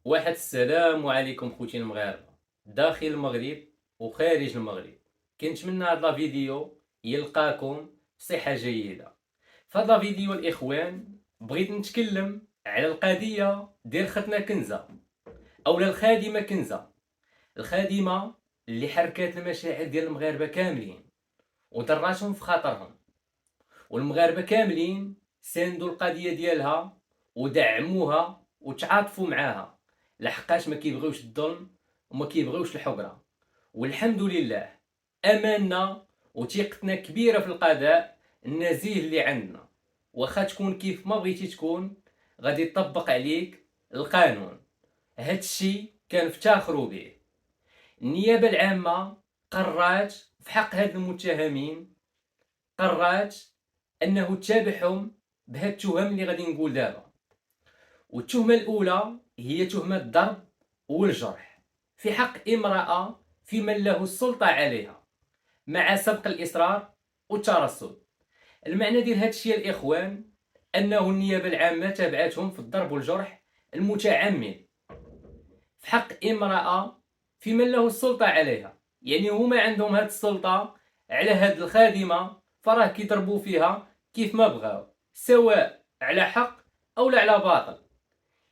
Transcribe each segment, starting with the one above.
واحد السلام عليكم خوتي المغاربه داخل المغرب وخارج المغرب. كنتمنى هاد لا فيديو يلقاكم بصحه جيده. في هاد لا فيديو الاخوان بغيت نتكلم على القضيه ديال ختنا كنزه اولا الخادمه كنزه. الخادمه اللي حركات المشاعر ديال المغاربه كاملين ودراتهم في خاطرهم، والمغاربه كاملين ساندوا القضيه ديالها ودعموها وتعاطفوا معاها، لحقاش ما كيبغيوش الظلم وما كيبغيوش الحقره. والحمد لله اماننا وثقتنا كبيره في القضاء النزيه اللي عندنا. واخا تكون كيف ما بغيتي تكون غادي يطبق عليك القانون. هادشي كنفتخروا به. النيابه العامه قررت في حق هاد المتهمين، قررت انه تتابعهم بهاد التهم اللي غادي نقول دابا. والتهمه الاولى هي تهمه الضرب والجرح في حق امراه في من له السلطه عليها مع سبق الاصرار والترصد. المعنى ديال هاد الشيء الاخوان انه النيابه العامه تابعتهم في الضرب والجرح المتعمد في حق امراه في من له السلطه عليها. يعني هما عندهم هاد السلطه على هاد الخادمه، فراه كيضربوا فيها كيف ما بغاو، سواء على حق او لا على باطل.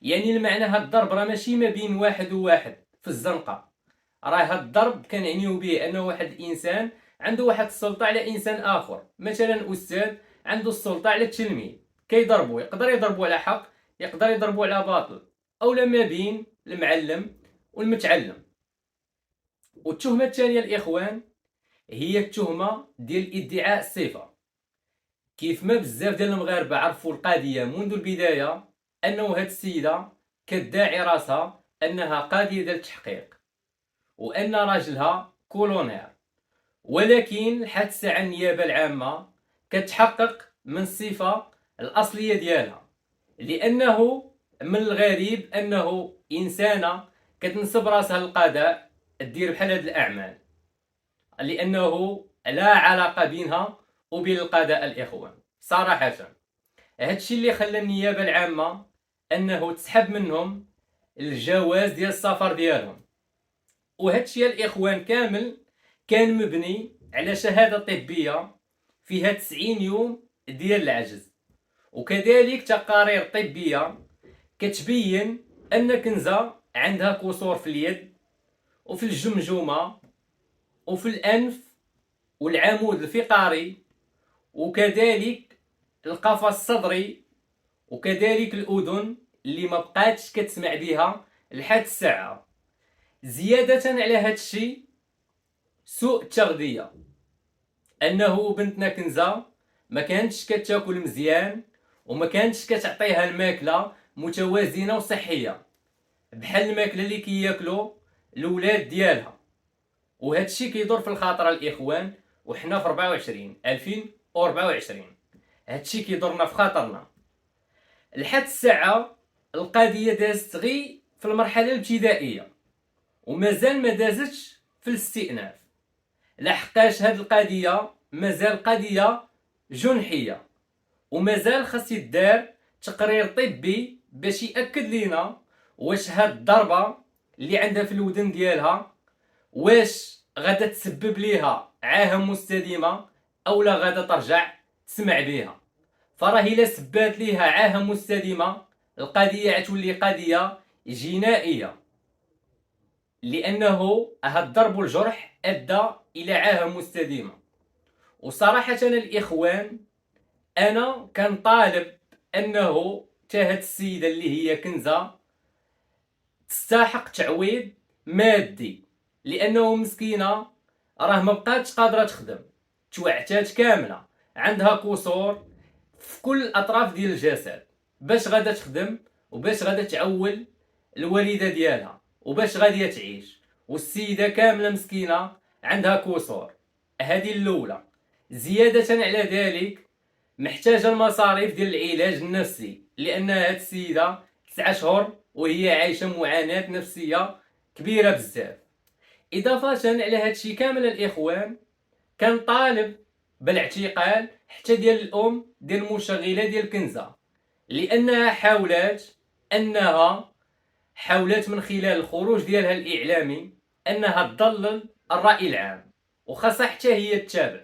يعني المعنى هاد الضرب راه ماشي ما بين واحد وواحد في الزنقه، راه هاد الضرب كنعنيو به انه واحد الانسان عنده واحد السلطه على انسان اخر. مثلا استاذ عنده السلطه على التلميذ، كيضربو، يقدر يضربو على حق، يقدر يضربو على باطل، او ما بين المعلم والمتعلم. والتهمه الثانيه الاخوان هي التهمه ديال ادعاء الصفه. كيف ما بزاف ديال المغاربه عرفوا القضيه منذ البدايه انه هاد السيده كتداعي راسها انها قاضيه ديال التحقيق وان راجلها كولونيل، ولكن لحد الساعه النيابه العامه كتحقق من الصفه الاصليه ديالها. لانه من الغريب انه انسانه كتنسب راسها للقضاء دير بحال هاد الاعمال، لانه لا علاقه بينها وبين القضاء الاخوان صراحه. هادشي اللي خلى النيابه العامه انه تسحب منهم الجواز ديال السفر ديالهم. وهادشي الاخوان كامل كان مبني على شهاده طبيه فيها 90 يوم ديال العجز، وكذلك تقارير طبيه كتبين ان كنزه عندها كسور في اليد وفي الجمجمه وفي الانف والعمود الفقري، وكذلك القفص الصدري، وكذلك الاذن اللي ما بقاتش كتسمع بها لحد الساعه. زياده على هذا الشيء سوء التغذيه، انه بنتنا كنزه ما كانتش كتاكل مزيان وما كانتش كتعطيها الماكله متوازنه وصحيه بحال الماكله اللي كياكلوا الاولاد ديالها. وهذا الشيء كيدور في الخاطر الاخوان، وحنا في 2024 هذا الشيء كيدورنا في خاطرنا. لحد الساعه القضيه دازت غي في المرحله الابتدائيه ومازال ما دازتش في الاستئناف، لحقاش هاد القضيه مازال قضيه جنحيه ومازال خاص يدار تقرير طبي باش ياكد لينا واش هاد الضربه اللي عندها في الودن ديالها واش غادا تسبب ليها عاهه مستديمه او لا غادا ترجع تسمع بها. فراه الا سبات ليها عاهه مستديمه القضيه غتولي قضيه جنائيه، لانه هاد الضرب والجرح ادى الى عاهه مستديمه. وصراحه الاخوان انا كنطالب انه هاد السيده اللي هي كنزه تستحق تعويض مادي، لانه مسكينه راه ما بقاتش قادره تخدم، توعتات كامله، عندها كسور في كل الاطراف ديال الجسد. باش غادا تخدم وباش غادا تعول الوالده ديالها وباش غاديه تعيش؟ والسيده كامله مسكينه عندها كسور. هذه الاولى. زياده على ذلك محتاجه المصاريف ديال العلاج النفسي، لان هاد السيده 9 اشهر وهي عايشه معاناه نفسيه كبيره بزاف. اضافه على هادشي كامل الاخوان كنطالب بالاعتقال حتى ديال الام ديال المشغله ديال كنزه، لانها حاولت انها حاولت من خلال الخروج ديالها الإعلامي أنها تضلل الرأي العام، وخاصة حتى هي تتابع،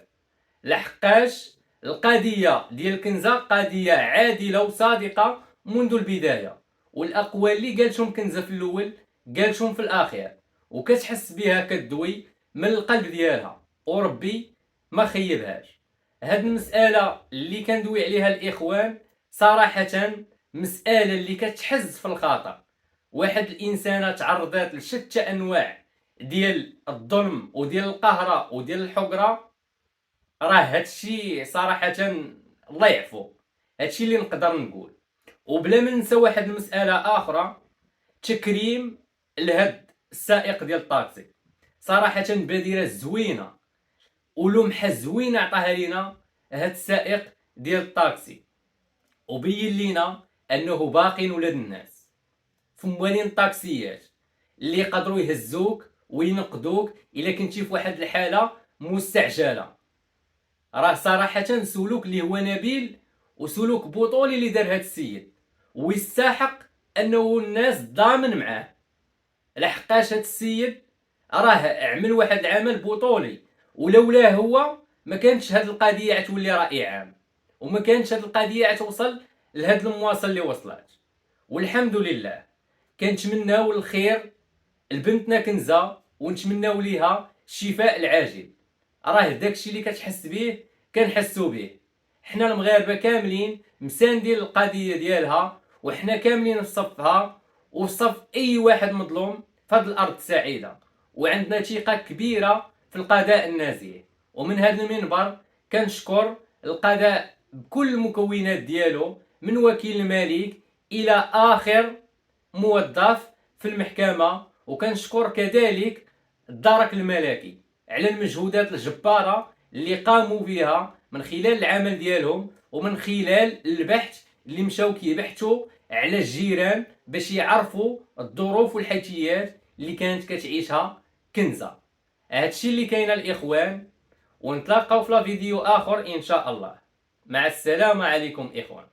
لحقاش القضية ديال كنزة قضية عادلة وصادقة منذ البداية، والأقوال اللي قالتهم كنزة في الأول قالتهم في الأخير، وكتحس بها كدوي من القلب ديالها، وربي ما خيبهاش. هاد المسألة اللي كندوي عليها الإخوان صراحة مسألة اللي كتحز في الخاطر. واحد الإنسانة تعرضات لشتى أنواع ديال الظلم وديال القهرة وديال الحقرة، راه هادشي صراحة الله يعفو، هادشي اللي نقدر نقول. وبلا ما ننسى واحد المسألة أخرى، تكريم لهاد السائق ديال الطاكسي، صراحة بادرة زوينة ولمحة زوينة عطاها لينا هاد السائق ديال الطاكسي، وبين لينا أنه باقين ولاد الناس فموالين الطاكسيات اللي يقدروا يهزوك وينقدوك إلا كنتي في واحد الحالة مستعجلة. راه صراحة سلوك اللي هو نبيل وسلوك بطولي اللي دار هاد السيد، ويستحق انه الناس ضامن معاه، لحقاش هاد السيد راه عمل واحد العمل بطولي، ولولا هو ما كانتش هاد القضية تولي رأي عام، وما كانتش هاد القضية توصل لهاد المواصل اللي وصلت. والحمد لله كنتمناو الخير لبنتنا كنزة، ونتمناو ليها الشفاء العاجل. راه داكشي اللي كتحس به كنحسو به، حنا المغاربه كاملين مساندين القضيه ديالها، وحنا كاملين في صفها وفي صف اي واحد مظلوم في هذه الارض السعيده، وعندنا ثقه كبيره في القضاء النازيه. ومن هذا المنبر كنشكر القضاء بكل المكونات ديالو، من وكيل الملك الى اخر موظف في المحكمه، وكنشكر كذلك الدرك الملكي على المجهودات الجبارة اللي قاموا بها من خلال العمل ديالهم، ومن خلال البحث اللي مشاو كيبحثوا على الجيران باش يعرفوا الظروف والحيثيات اللي كانت كتعيشها كنزة. هادشي اللي كاين الاخوان، ونتلاقاو في فيديو اخر ان شاء الله. مع السلامة عليكم اخوان.